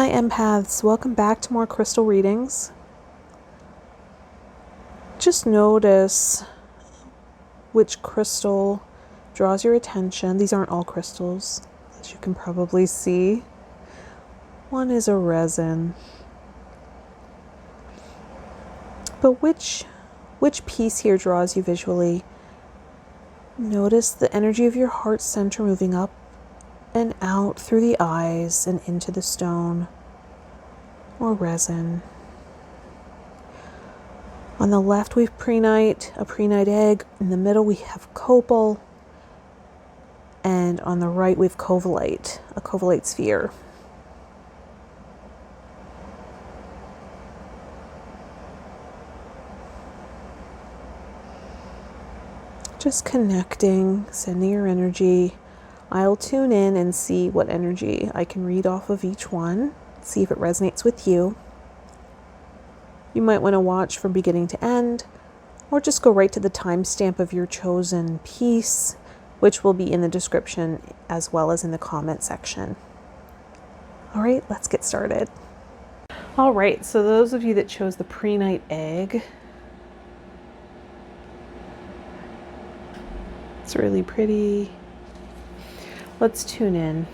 Hi empaths, welcome back to more crystal readings. Just notice which crystal draws your attention. These aren't all crystals, as you can probably see. One is a resin. But which piece here draws you visually? Notice the energy of your heart center moving up and out through the eyes and into the stone or resin. On the left we have Prehnite, a Prehnite egg. In the middle we have Copal. And on the right we have Covellite, a Covellite sphere. Just connecting, sending your energy. I'll tune in and see what energy I can read off of each one, see if it resonates with you. You might want to watch from beginning to end, or just go right to the timestamp of your chosen piece, which will be in the description as well as in the comment section. All right, let's get started. All right, so those of you that chose the Prehnite egg, it's really pretty. Let's tune in.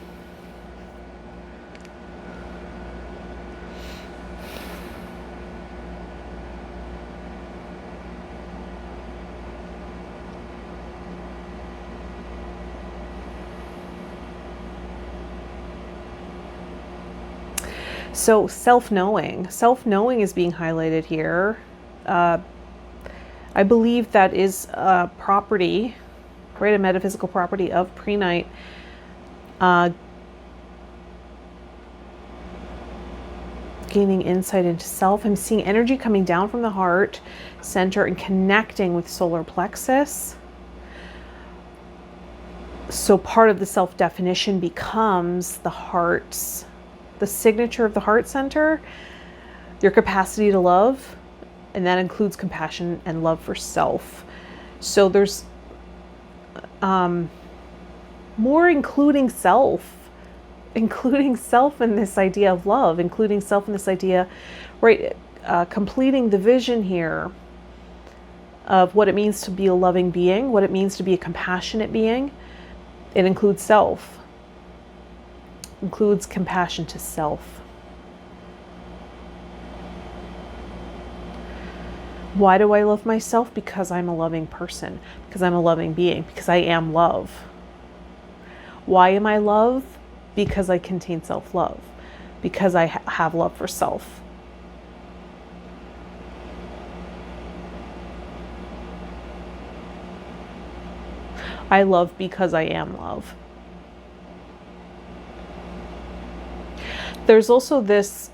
So self-knowing is being highlighted here. I believe that is a property, right? A metaphysical property of Prehnite. Gaining insight into self. I'm seeing energy coming down from the heart center and connecting with solar plexus. So part of the self-definition becomes the signature of the heart center, your capacity to love, and that includes compassion and love for self. So there's more including self in this idea of love, including self in this idea, right? Completing the vision here of what it means to be a loving being, what it means to be a compassionate being. It includes self, includes compassion to self. Why do I love myself? Because I'm a loving person, because I'm a loving being, because I am love. Why am I love? Because I contain self-love, because I have love for self. I love because I am love. There's also this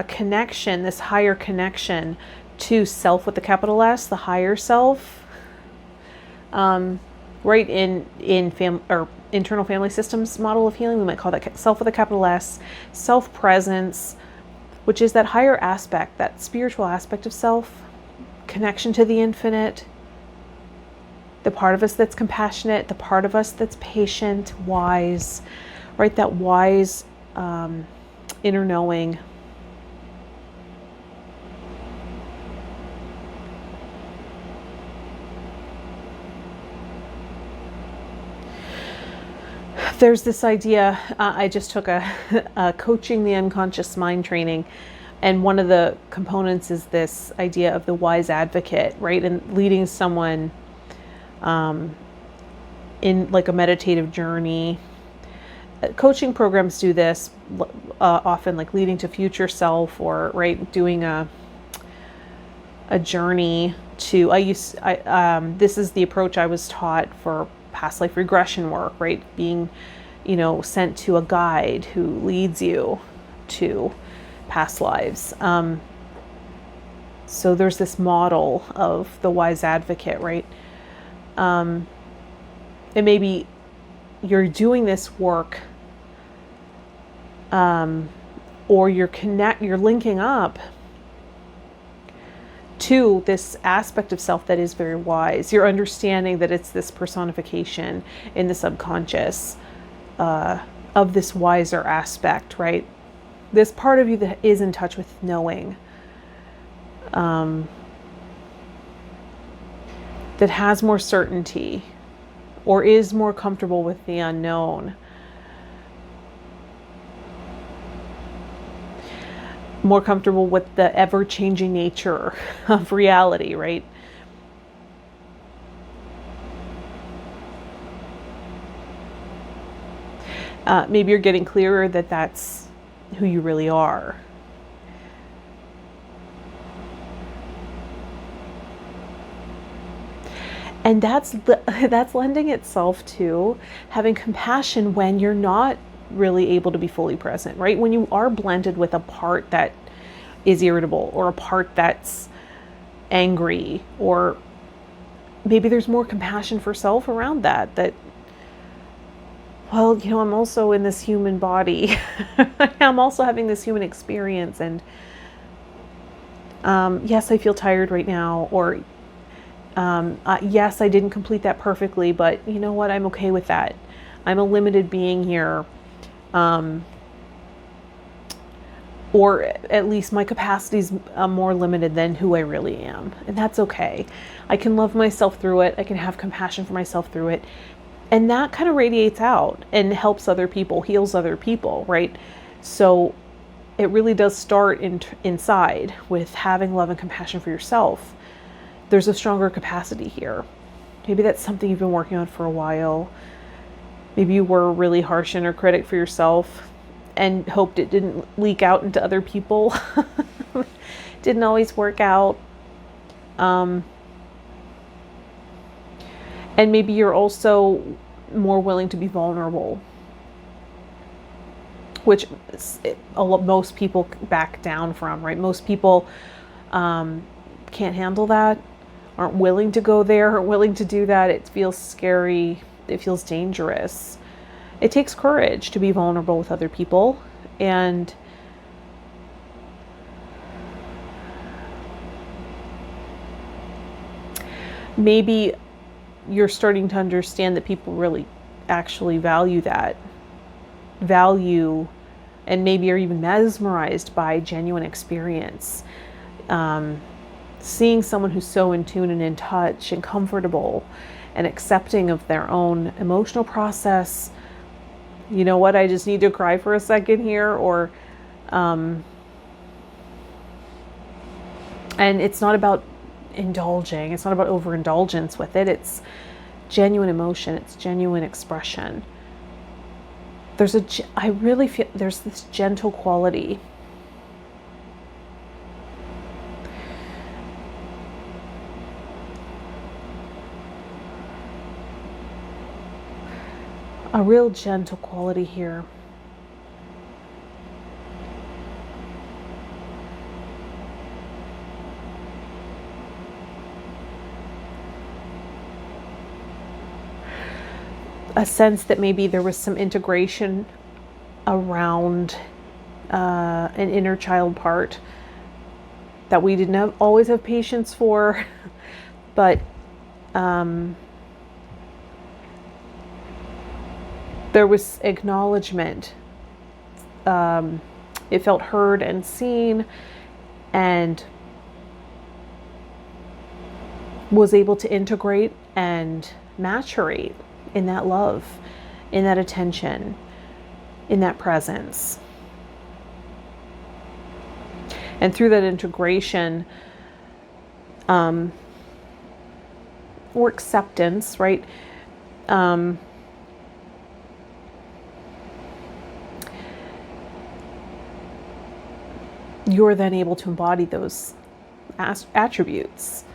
connection, this higher connection to self with the capital S, the higher self. Right in internal family systems model of healing, we might call that self with a capital S, self-presence, which is that higher aspect, that spiritual aspect of self, connection to the infinite, the part of us that's compassionate, the part of us that's patient, wise, right? That wise inner knowing. There's this idea, I just took a coaching the unconscious mind training, and one of the components is this idea of the wise advocate, right? And leading someone in like a meditative journey. Coaching programs do this often, like leading to future self, or right, doing a journey to, this is the approach I was taught for past life regression work, right? Being, sent to a guide who leads you to past lives. So there's this model of the wise advocate, right? And maybe you're doing this work, or you're linking up to this aspect of self that is very wise. You're understanding that it's this personification in the subconscious of this wiser aspect, right? this part of you that is in touch with knowing, that has more certainty or is more comfortable with the unknown, more comfortable with the ever-changing nature of reality, right? Maybe you're getting clearer that that's who you really are. And that's lending itself to having compassion when you're not really able to be fully present, right? When you are blended with a part that is irritable, or a part that's angry, or maybe there's more compassion for self around that, well, I'm also in this human body. I'm also having this human experience. And yes, I feel tired right now. Or yes, I didn't complete that perfectly, but you know what? I'm okay with that. I'm a limited being here. Or at least my capacity is more limited than who I really am. And that's okay. I can love myself through it. I can have compassion for myself through it. And that kind of radiates out and helps other people, heals other people, right? So it really does start inside with having love and compassion for yourself. There's a stronger capacity here. Maybe that's something you've been working on for a while. Maybe you were a really harsh inner critic for yourself and hoped it didn't leak out into other people. Didn't always work out. And maybe you're also more willing to be vulnerable, which most people back down from, right? Most people can't handle that, aren't willing to go there, aren't willing to do that. It feels scary. It feels dangerous. It takes courage to be vulnerable with other people. And maybe you're starting to understand that people really actually value and maybe are even mesmerized by genuine experience. Seeing someone who's so in tune and in touch and comfortable and accepting of their own emotional process. You know what? I just need to cry for a second here, or and it's not about indulging. It's not about overindulgence with it. It's genuine emotion. It's genuine expression. I really feel there's this gentle quality. A real gentle quality here. A sense that maybe there was some integration around an inner child part that we didn't always have patience for, but there was acknowledgement. It felt heard and seen, and was able to integrate and maturate in that love, in that attention, in that presence. And through that integration, or acceptance, right? You're then able to embody those attributes.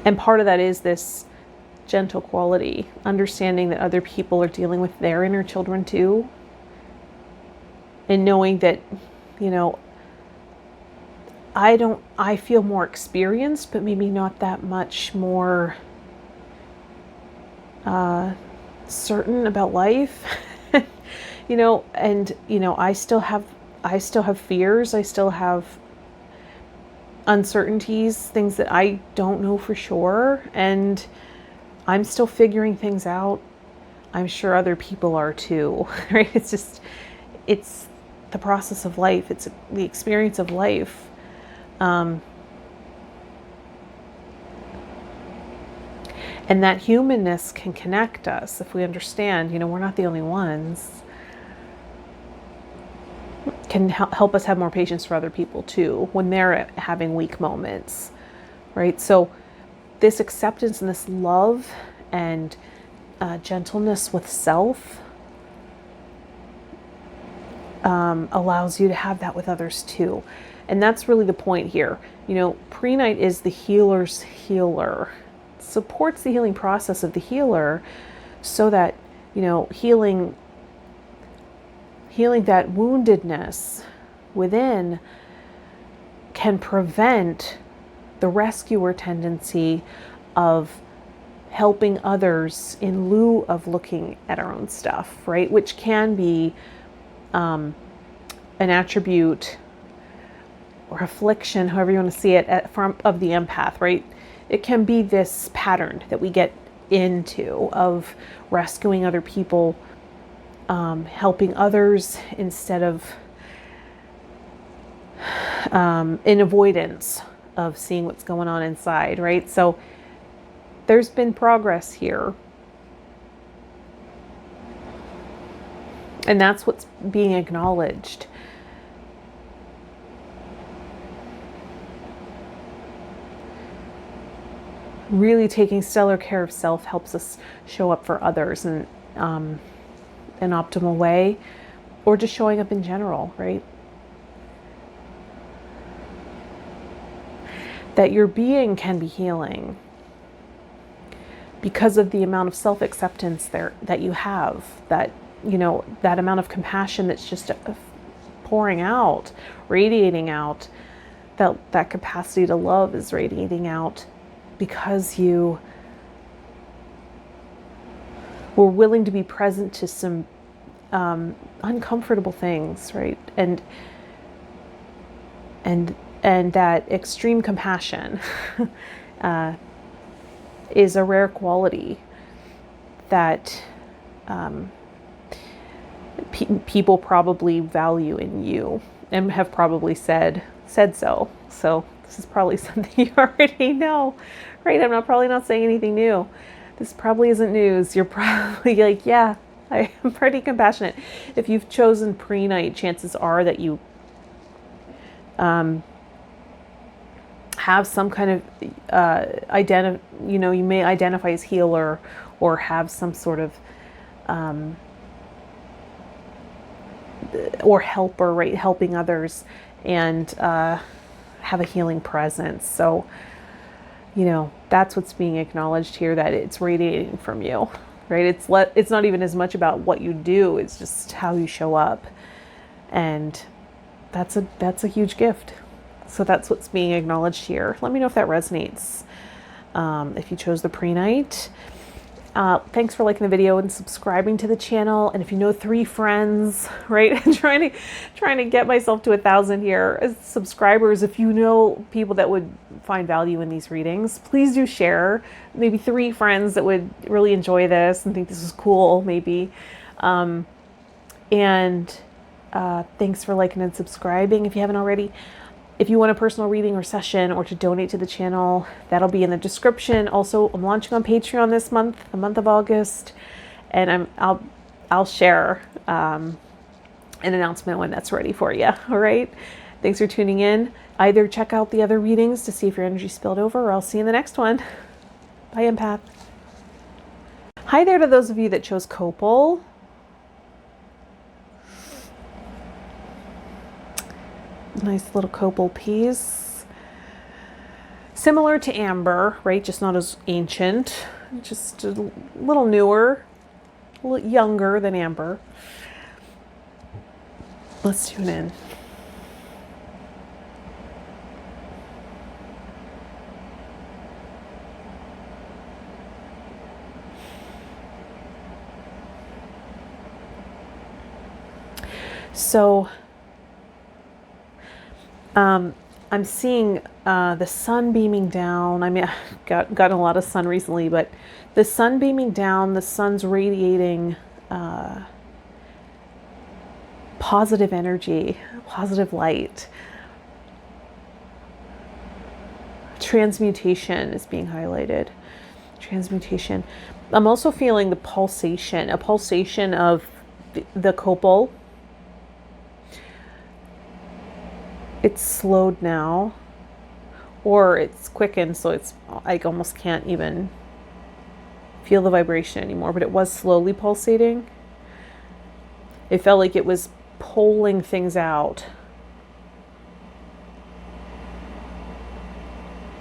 And part of that is this gentle quality, understanding that other people are dealing with their inner children too. And knowing that, I feel more experienced, but maybe not that much more certain about life. I still have fears. I still have uncertainties, things that I don't know for sure, and I'm still figuring things out. I'm sure other people are too, right? It's the process of life. It's the experience of life. And that humanness can connect us if we understand, we're not the only ones. Can help us have more patience for other people too when they're having weak moments, right? So this acceptance and this love and gentleness with self allows you to have that with others too. And that's really the point here. Prehnite is the healer's healer. It supports the healing process of the healer so that, healing that woundedness within can prevent the rescuer tendency of helping others in lieu of looking at our own stuff, right? Which can be an attribute or affliction, however you want to see it, of the empath, right? It can be this pattern that we get into of rescuing other people, helping others instead of in avoidance of seeing what's going on inside, right? So there's been progress here. And that's what's being acknowledged. Really taking stellar care of self helps us show up for others in an optimal way, or just showing up in general, right? That your being can be healing because of the amount of self-acceptance that you have, that that amount of compassion that's just pouring out, radiating out, that capacity to love is radiating out because you were willing to be present to some uncomfortable things, right? And that extreme compassion is a rare quality that people probably value in you and have probably said so. So this is probably something you already know, right? I'm probably not saying anything new. This probably isn't news. You're probably like, yeah, I am pretty compassionate. If you've chosen Prehnite, chances are that you have some kind of you may identify as healer or have some sort of or helper, right? Helping others and have a healing presence. So, that's what's being acknowledged here, that it's radiating from you, right? It's not even as much about what you do, it's just how you show up. And that's a huge gift. So that's what's being acknowledged here. Let me know if that resonates. If you chose the Prehnite. Thanks for liking the video and subscribing to the channel. And if you know 3 friends, right? trying to get myself to 1,000 here as subscribers. If you know people that would find value in these readings, please do share. Maybe 3 friends that would really enjoy this and think this is cool, maybe. Thanks for liking and subscribing if you haven't already. If you want a personal reading or session or to donate to the channel, that'll be in the description. Also, I'm launching on Patreon this month, the month of August, and I'll share an announcement when that's ready for you. All right. Thanks for tuning in. Either check out the other readings to see if your energy spilled over, or I'll see you in the next one. Bye, empath. Hi there to those of you that chose Copal. Nice little copal piece. Similar to amber, right? Just not as ancient. Just a little newer, a little younger than amber. Let's tune in. So, I'm seeing the sun beaming down. I mean, I've gotten a lot of sun recently, but the sun beaming down, the sun's radiating positive energy, positive light. Transmutation is being highlighted. Transmutation. I'm also feeling a pulsation of the copal. It's slowed now, or it's quickened, so it's, I almost can't even feel the vibration anymore, but it was slowly pulsating. It felt like it was pulling things out.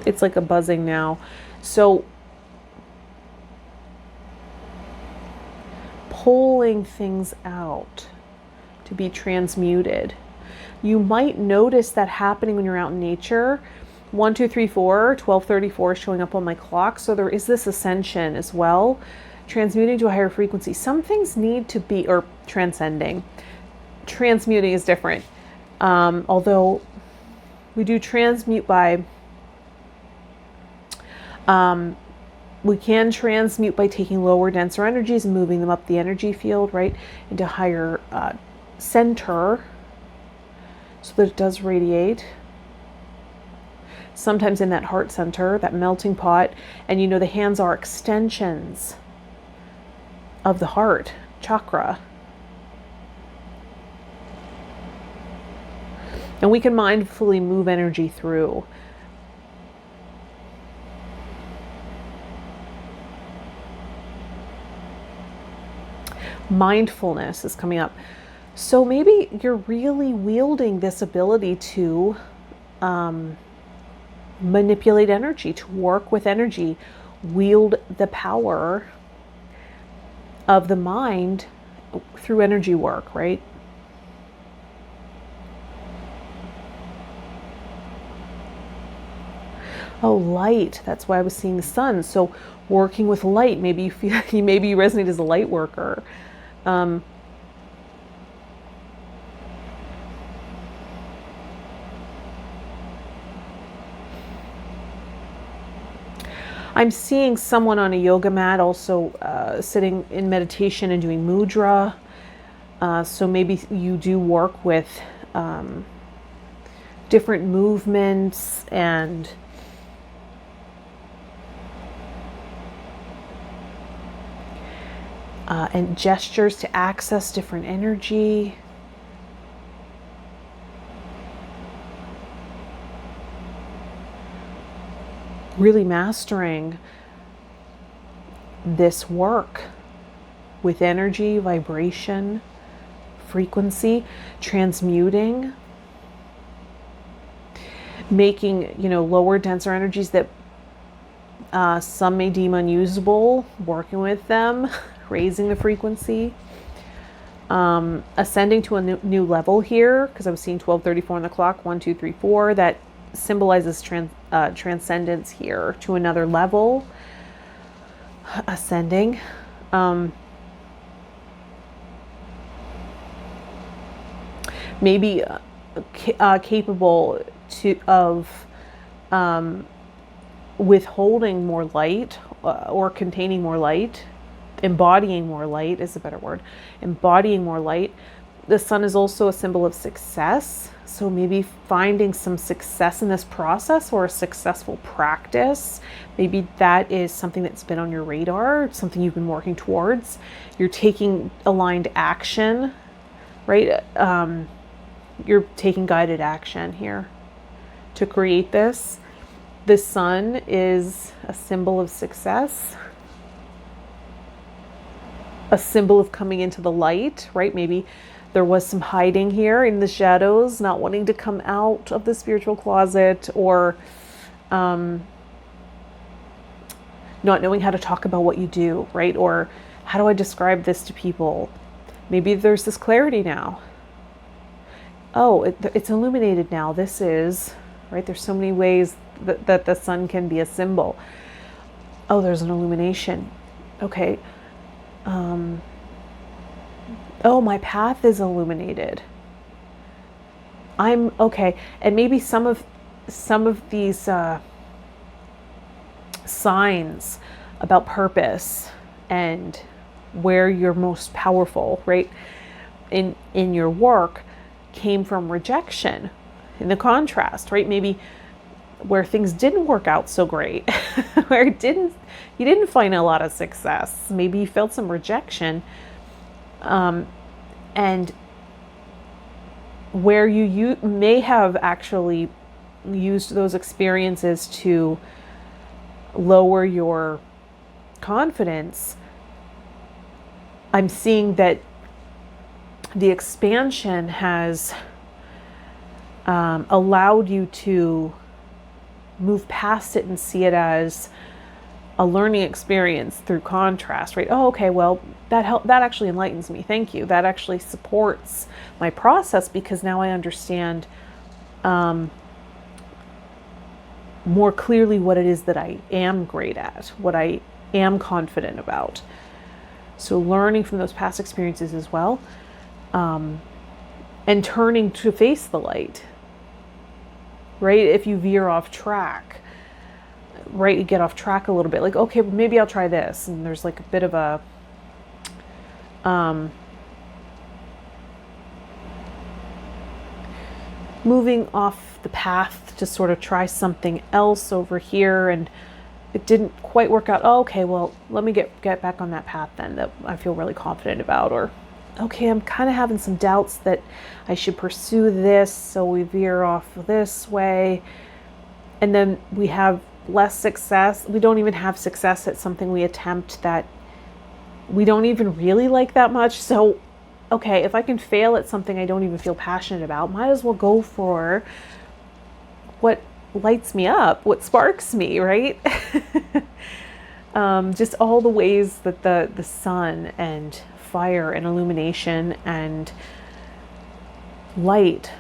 It's like a buzzing now. So pulling things out to be transmuted. You might notice that happening when you're out in nature. 1, 2, 3, 4, 1234 is showing up on my clock. So there is this ascension as well, transmuting to a higher frequency. Some things need to be, or transcending. Transmuting is different. Although we do transmute by, we can transmute by taking lower, denser energies and moving them up the energy field, right, into higher center, so that it does radiate. Sometimes in that heart center, that melting pot, and you know the hands are extensions of the heart chakra. And we can mindfully move energy through. Mindfulness is coming up. So maybe you're really wielding this ability to manipulate energy, to work with energy, wield the power of the mind through energy work, right? Oh, light. That's why I was seeing the sun. So working with light, maybe you feel, maybe you resonate as a light worker. I'm seeing someone on a yoga mat also sitting in meditation and doing mudra. So maybe you do work with different movements and gestures to access different energy. Really mastering this work with energy, vibration, frequency, transmuting, making, lower, denser energies that some may deem unusable, working with them, raising the frequency, ascending to a new level here, because I was seeing 1234 on the clock, 1, 2, 3, 4, that symbolizes transcendence here to another level, ascending. Maybe capable of withholding more light or containing more light. Embodying more light is a better word. Embodying more light. The sun is also a symbol of success. So maybe finding some success in this process or a successful practice. Maybe that is something that's been on your radar, something you've been working towards. You're taking aligned action, right? You're taking guided action here to create this. The sun is a symbol of success, a symbol of coming into the light, right? Maybe there was some hiding here in the shadows, not wanting to come out of the spiritual closet, or not knowing how to talk about what you do, right? Or how do I describe this to people? Maybe there's this clarity now. Oh, it's illuminated now. This is, right? There's so many ways that the sun can be a symbol. Oh, there's an illumination. Okay. Oh, my path is illuminated. I'm okay. And maybe some of some of these signs about purpose and where you're most powerful, right, in your work came from rejection. In the contrast, right, maybe where things didn't work out so great, where you didn't find a lot of success, maybe you felt some rejection, and where you may have actually used those experiences to lower your confidence. I'm seeing that the expansion has allowed you to move past it and see it as a learning experience through contrast, right? Oh, okay, well, that actually enlightens me. Thank you. That actually supports my process, because now I understand more clearly what it is that I am great at, what I am confident about. So learning from those past experiences as well, and turning to face the light, right? If you veer off track, right, you get off track a little bit, like, okay, maybe I'll try this. And there's like a bit of a, moving off the path to sort of try something else over here, and it didn't quite work out. Oh, okay, well, let me get back on that path then that I feel really confident about. Or, okay, I'm kind of having some doubts that I should pursue this, so we veer off this way. And then we have less success. We don't even have success at something we attempt that we don't even really like that much. So, okay, if I can fail at something I don't even feel passionate about, might as well go for what lights me up, what sparks me, right? Just all the ways that the sun and fire and illumination and light,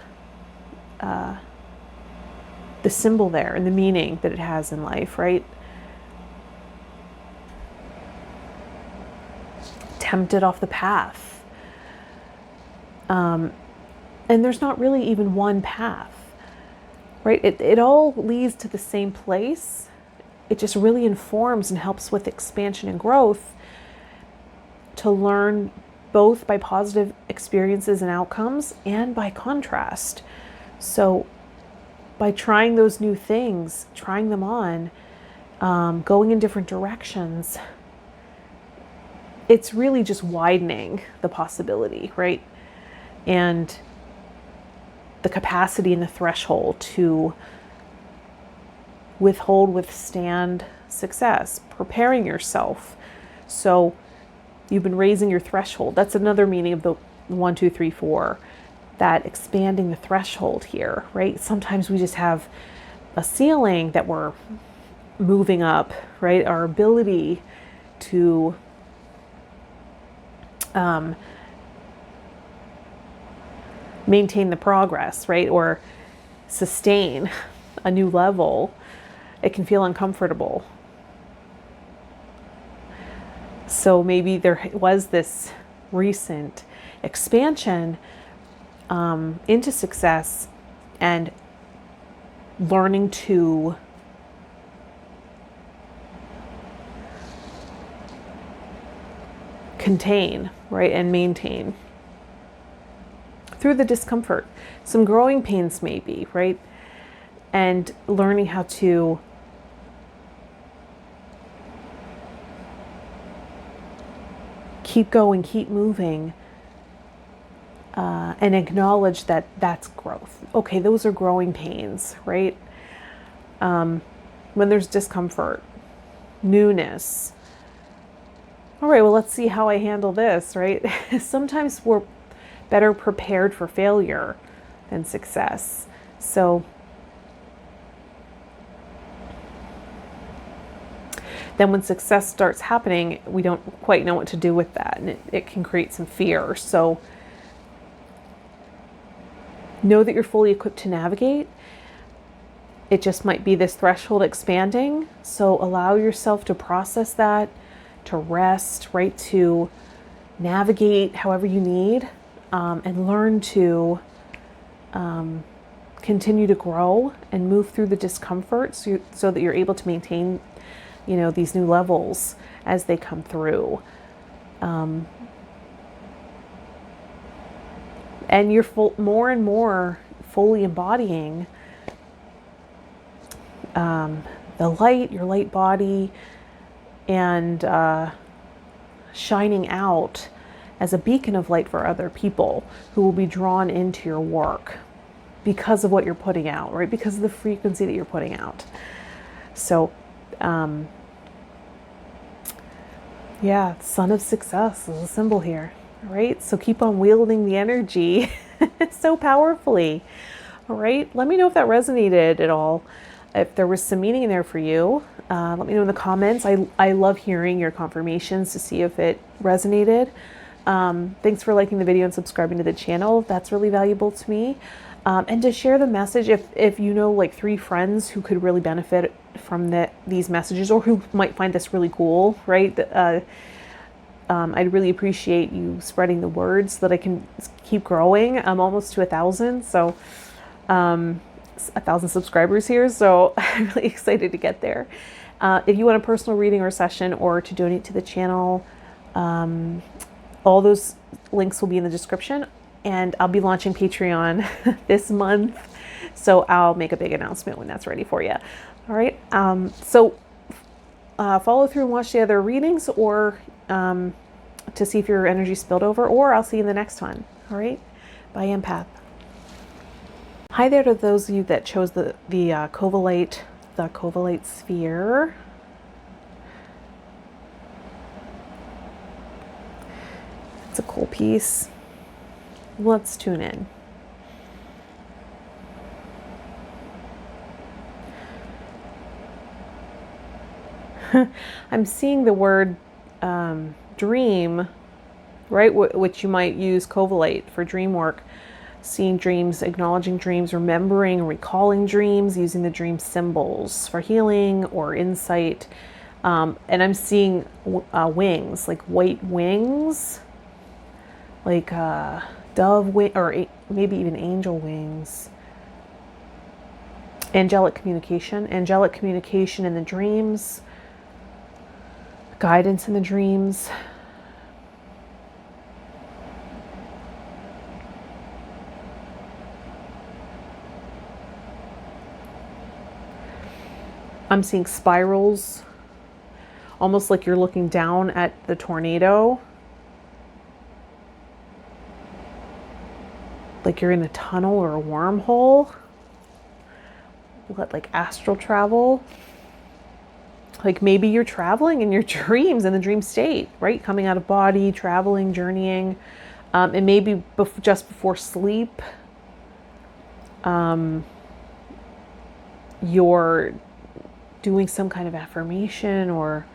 the symbol there and the meaning that it has in life, right? Tempted off the path. And there's not really even one path, right? It all leads to the same place. It just really informs and helps with expansion and growth, to learn both by positive experiences and outcomes and by contrast. So by trying those new things, trying them on, going in different directions, it's really just widening the possibility, right? And the capacity and the threshold to withstand success, preparing yourself. So you've been raising your threshold. That's another meaning of the 1, 2, 3, 4, that expanding the threshold here, right? Sometimes we just have a ceiling that we're moving up, right? Our ability to maintain the progress, right? Or sustain a new level, it can feel uncomfortable. So maybe there was this recent expansion into success and learning to contain, right, and maintain through the discomfort. Some growing pains maybe, right? And learning how to keep going, keep moving, and acknowledge that that's growth. Okay, those are growing pains, right? When there's discomfort, newness. All right, well, let's see how I handle this, right? Sometimes we're better prepared for failure than success. So then when success starts happening, we don't quite know what to do with that, and it can create some fear. So know that you're fully equipped to navigate. It just might be this threshold expanding. So allow yourself to process that, to rest, right? To navigate however you need, and learn to continue to grow and move through the discomfort so that you're able to maintain, you know, these new levels as they come through. And you're more and more fully embodying the light, your light body, and shining out as a beacon of light for other people who will be drawn into your work because of what you're putting out, right? Because of the frequency that you're putting out. So, yeah, Son of Success is a symbol here, right? So keep on wielding the energy so powerfully, all right? Let me know if that resonated at all. If there was some meaning in there for you, let me know in the comments. I love hearing your confirmations to see if it resonated. Thanks for liking the video and subscribing to the channel. That's really valuable to me. And to share the message if you know like 3 friends who could really benefit from these messages, or who might find this really cool, right? I'd really appreciate you spreading the word so that I can keep growing. I'm almost to 1,000, so 1,000 subscribers here, so I'm really excited to get there. If you want a personal reading or session, or to donate to the channel, all those links will be in the description. And I'll be launching Patreon this month, so I'll make a big announcement when that's ready for you. All right, so follow through and watch the other readings, or to see if your energy spilled over, or I'll see you in the next one. All right, bye, empath. Hi there to those of you that chose the Covellite sphere. It's a cool piece. Let's tune in. I'm seeing the word dream, right? Which you might use Covellite for dream work. Seeing dreams, acknowledging dreams, remembering, recalling dreams, using the dream symbols for healing or insight. And I'm seeing wings, like white wings, like dove wing, or maybe even angel wings. Angelic communication in the dreams, guidance in the dreams. I'm seeing spirals, almost like you're looking down at the tornado. Like you're in a tunnel or a wormhole. Like astral travel. Like maybe you're traveling in your dreams, in the dream state, right? Coming out of body, traveling, journeying. And maybe just before sleep, you're doing some kind of affirmation or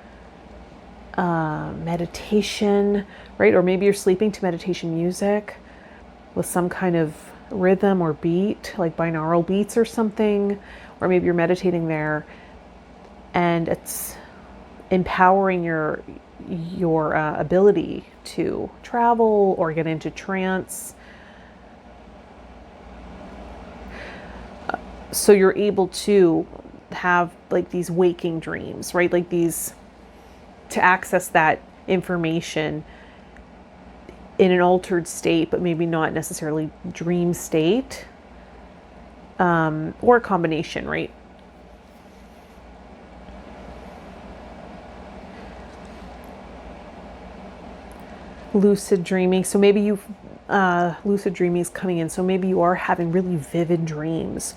meditation, right? Or maybe you're sleeping to meditation music with some kind of rhythm or beat, like binaural beats or something, or maybe you're meditating there, and it's empowering your ability to travel or get into trance. So you're able to have like these waking dreams, right? Like these, to access that information in an altered state, but maybe not necessarily dream state, or a combination, right? Lucid dreaming. So maybe you've lucid dreaming is coming in. So maybe you are having really vivid dreams.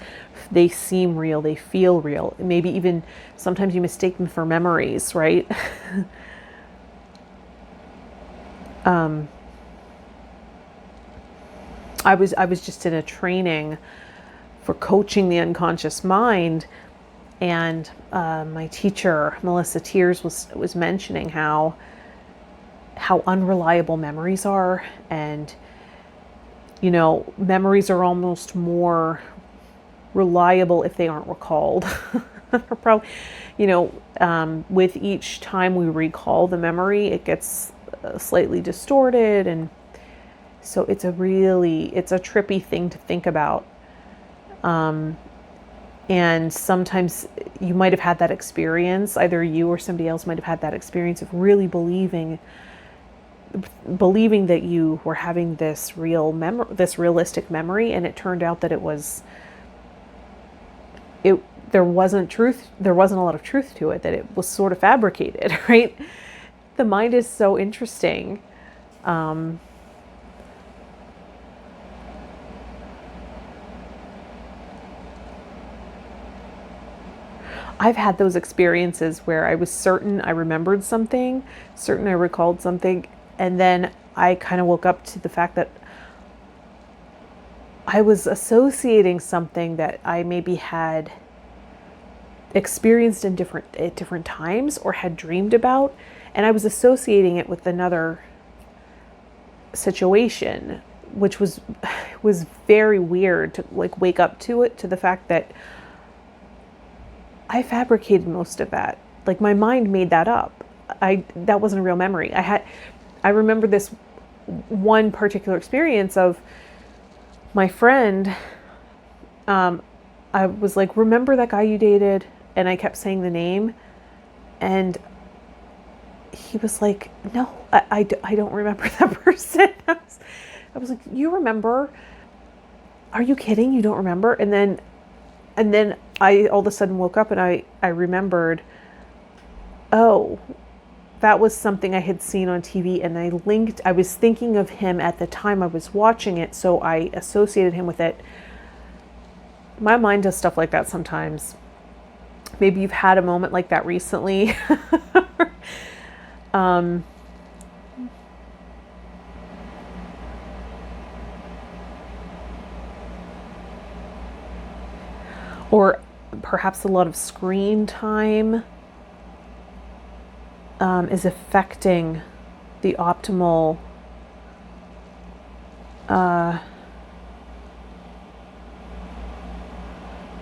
They seem real. They feel real. Maybe even sometimes you mistake them for memories, right? I was just in a training for coaching the unconscious mind, and my teacher Melissa Tears was mentioning how unreliable memories are, and you know, memories are almost more reliable if they aren't recalled. Probably, you know, with each time we recall the memory, it gets slightly distorted, and so it's a trippy thing to think about. And sometimes you might have had that experience, either you or somebody else might have had that experience of really believing that you were having this realistic memory, and it turned out that there wasn't a lot of truth to it, that it was sort of fabricated, right? The mind is so interesting. I've had those experiences where I was certain I remembered something, certain I recalled something, and then I kind of woke up to the fact that I was associating something that I maybe had experienced at different times or had dreamed about, and I was associating it with another situation, which was very weird to like wake up to the fact that I fabricated most of that. Like my mind made that up. That wasn't a real memory. I remember this one particular experience of my friend. I was like, remember that guy you dated? And I kept saying the name, and he was like, no, I don't remember that person. I was like, you remember? Are you kidding? You don't remember? And then I all of a sudden woke up and I remembered, oh, that was something I had seen on TV, and I was thinking of him at the time I was watching it, so I associated him with it. My mind does stuff like that sometimes. Maybe you've had a moment like that recently. Or perhaps a lot of screen time is affecting the optimal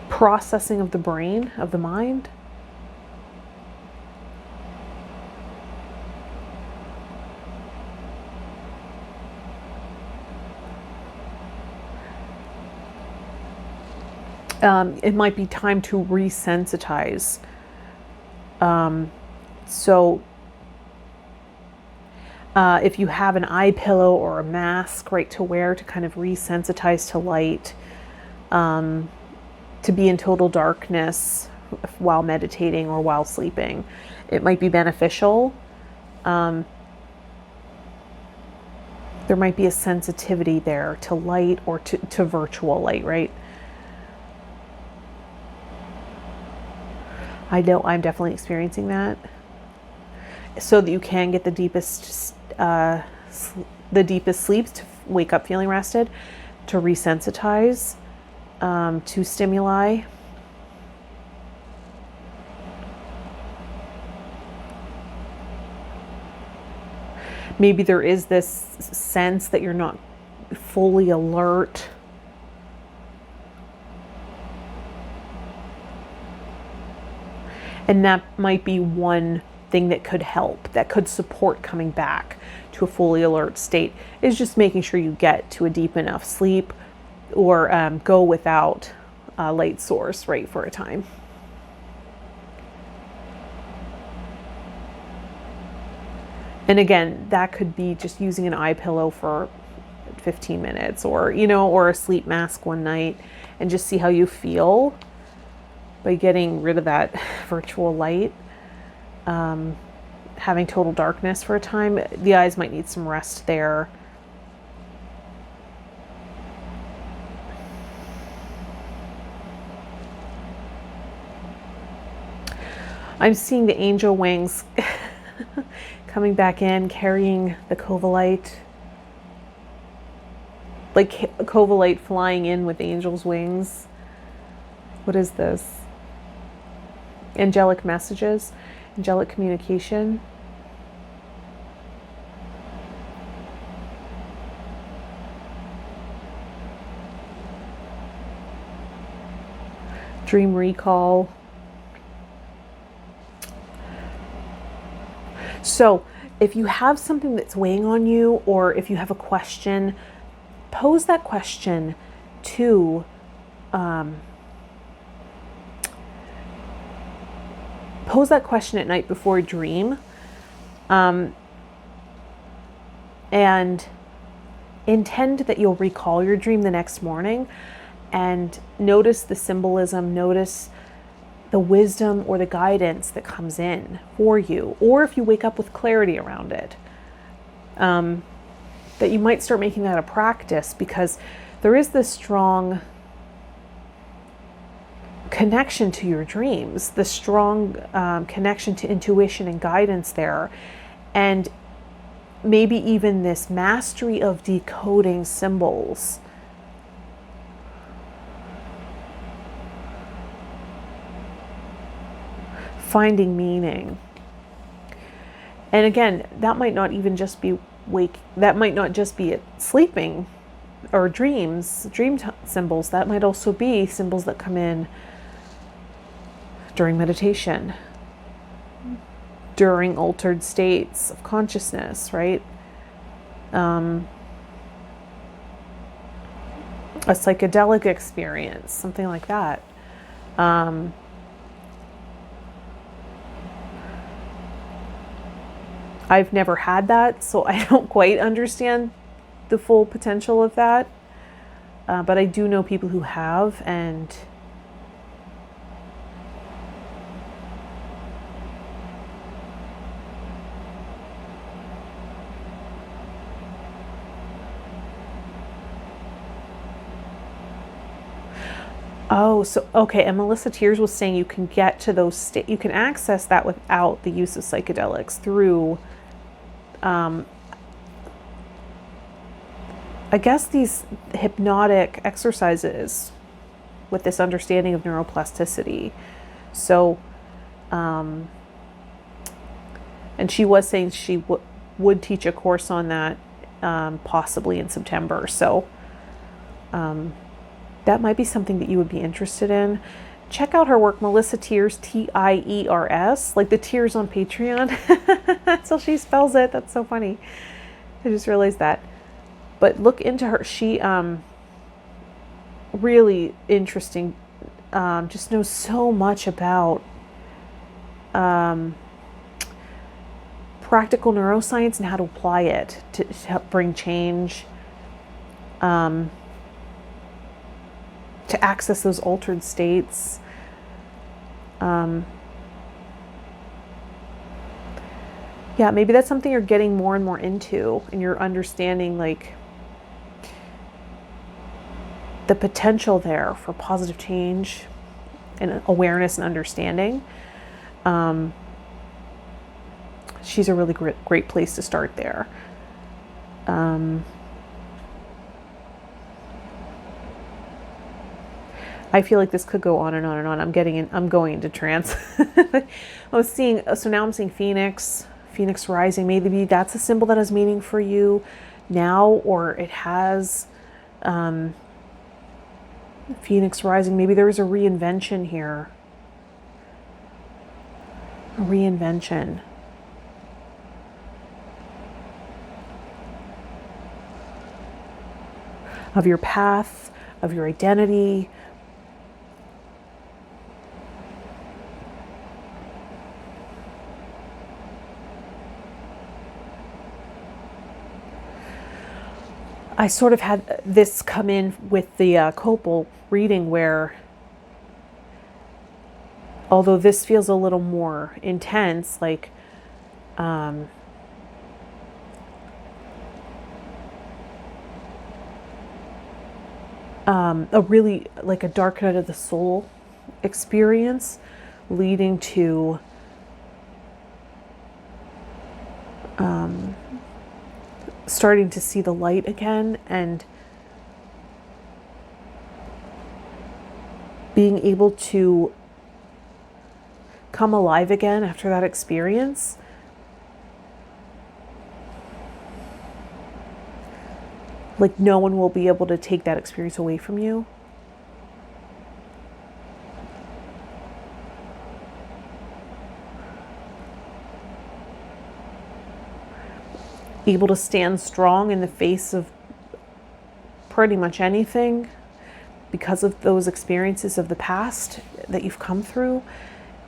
processing of the brain, of the mind. It might be time to resensitize. So if you have an eye pillow or a mask, right, to wear to kind of resensitize to light, to be in total darkness while meditating or while sleeping, it might be beneficial. There might be a sensitivity there to light or to virtual light, right? I know I'm definitely experiencing that. So that you can get the deepest sleeps, to wake up feeling rested, to resensitize to stimuli. Maybe there is this sense that you're not fully alert. And that might be one thing that could help, that could support coming back to a fully alert state, is just making sure you get to a deep enough sleep, or go without a light source, right, for a time. And again, that could be just using an eye pillow for 15 minutes, or, or a sleep mask one night, and just see how you feel by getting rid of that virtual light. Having total darkness for a time. The eyes might need some rest there. I'm seeing the angel wings coming back in, carrying the Covellite. Like Covellite flying in with angel's wings. What is this? Angelic messages, angelic communication. Dream recall. So if you have something that's weighing on you, or if you have a question, pose that question to pose that question at night before a dream, and intend that you'll recall your dream the next morning, and notice the symbolism, notice the wisdom or the guidance that comes in for you, or if you wake up with clarity around it, that you might start making that a practice, because there is this strong connection to your dreams, the strong connection to intuition and guidance there, and maybe even this mastery of decoding symbols. Finding meaning. And again, that might not even just be that might not just be it sleeping or dreams, symbols. That might also be symbols that come in during meditation, during altered states of consciousness, right? A psychedelic experience, something like that. I've never had that, so I don't quite understand the full potential of that. But I do know people who have, and oh, so okay. And Melissa Tears was saying you can get to those you can access that without the use of psychedelics through, I guess, these hypnotic exercises with this understanding of neuroplasticity. So, and she was saying she would teach a course on that, possibly in September. So, that might be something that you would be interested in. Check out her work, Melissa Tears, Tiers, like the tears on Patreon. That's how she spells it. That's so funny. I just realized that. But look into her. She, really interesting, just knows so much about practical neuroscience and how to apply it to help bring change, to access those altered states. Yeah, maybe that's something you're getting more and more into, and you're understanding like the potential there for positive change and awareness and understanding. She's a really great place to start there. I feel like this could go on and on and on. I'm going into trance. I was seeing, so now I'm seeing Phoenix rising. Maybe that's a symbol that has meaning for you now, or it has, Phoenix rising. Maybe there is a reinvention here. A reinvention. Of your path, of your identity. I sort of had this come in with the Copal reading, where, although this feels a little more intense, like a really like a dark night of the soul experience, leading to starting to see the light again, and being able to come alive again after that experience. Like no one will be able to take that experience away from you. Able to stand strong in the face of pretty much anything. because of those experiences of the past that you've come through.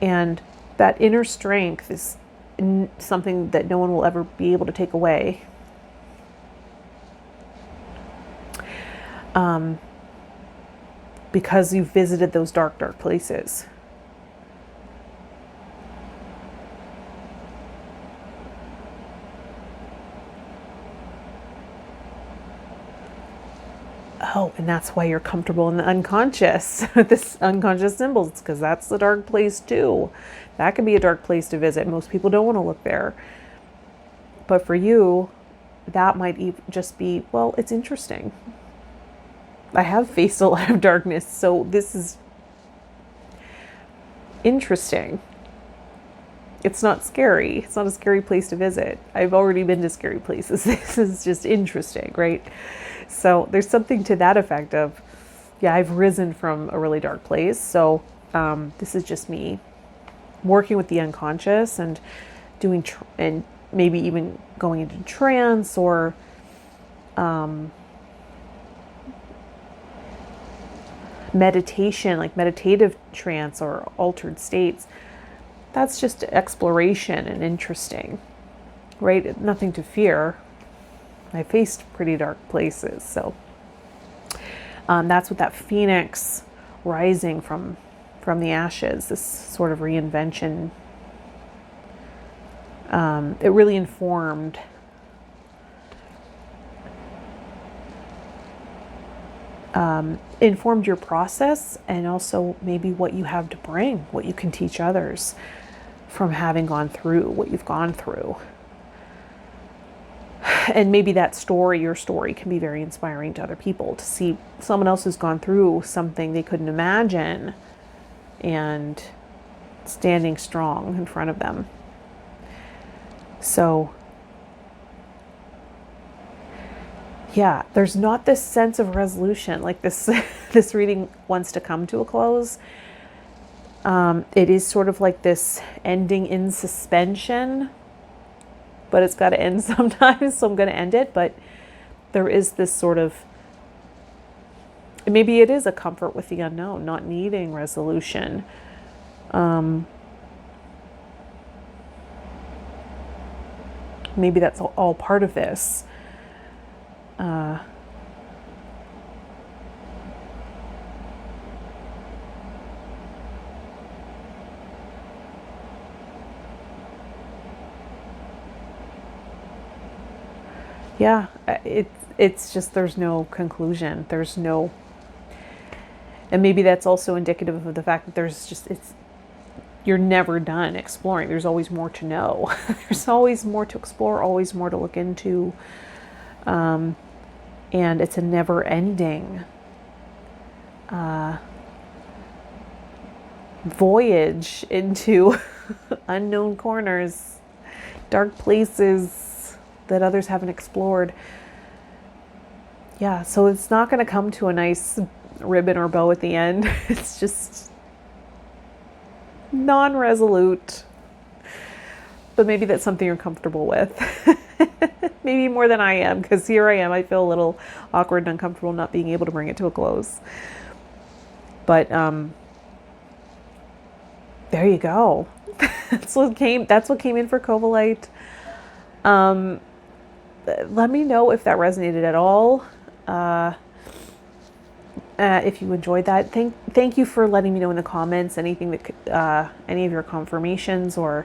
And that inner strength is something that no one will ever be able to take away. Because you've visited those dark, dark places. Oh, and that's why you're comfortable in the unconscious, with this unconscious symbols, because that's the dark place too. That can be a dark place to visit. Most people don't want to look there. But for you, that might just be, well, it's interesting. I have faced a lot of darkness, so this is interesting. It's not scary. It's not a scary place to visit. I've already been to scary places. This is just interesting, right? So there's something to that effect of, yeah, I've risen from a really dark place. So this is just me working with the unconscious and doing, and maybe even going into trance or meditation, like meditative trance or altered states. That's just exploration and interesting, right? Nothing to fear. I faced pretty dark places. So that's what that phoenix rising from the ashes, this sort of reinvention, it really informed your process, and also maybe what you have to bring, what you can teach others from having gone through what you've gone through. And maybe that story, your story, can be very inspiring to other people to see someone else who's gone through something they couldn't imagine and standing strong in front of them. So yeah, there's not this sense of resolution, like this this reading wants to come to a close. It is sort of like this ending in suspension, but it's got to end sometimes, so I'm going to end it. But there is this sort of, maybe it is a comfort with the unknown, not needing resolution. Maybe that's all part of this. Yeah, it's just, there's no conclusion. There's no, and maybe that's also indicative of the fact that you're never done exploring. There's always more to know. There's always more to explore, always more to look into. And it's a never ending voyage into unknown corners, dark places that others haven't explored. Yeah, so it's not going to come to a nice ribbon or bow at the end. It's just non-resolute. But maybe that's something you're comfortable with. Maybe more than I am, because here I am. I feel a little awkward and uncomfortable not being able to bring it to a close. But there you go. That's what came in for Covellite. Let me know if that resonated at all. If you enjoyed that, thank you for letting me know in the comments anything that any of your confirmations or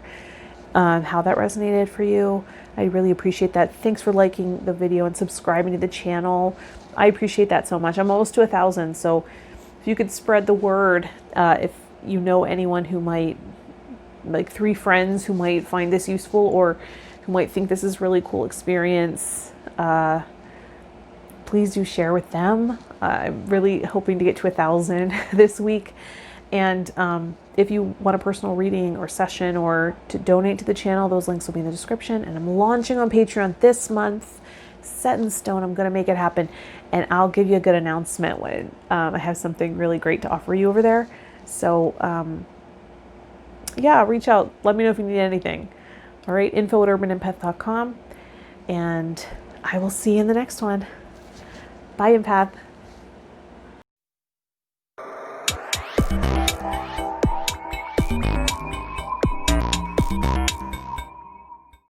how that resonated for you. I really appreciate that. Thanks for liking the video and subscribing to the channel. I appreciate that so much. I'm almost to 1,000, so if you could spread the word, if you know anyone who might, like 3 friends who might find this useful or who might think this is really cool experience, please do share with them. I'm really hoping to get to 1,000 this week. And if you want a personal reading or session or to donate to the channel, those links will be in the description. And I'm launching on Patreon this month. Set in stone. I'm going to make it happen. And I'll give you a good announcement when I have something really great to offer you over there. So yeah, reach out. Let me know if you need anything. All right, info@urbanempath.com. And I will see you in the next one. Bye, empath.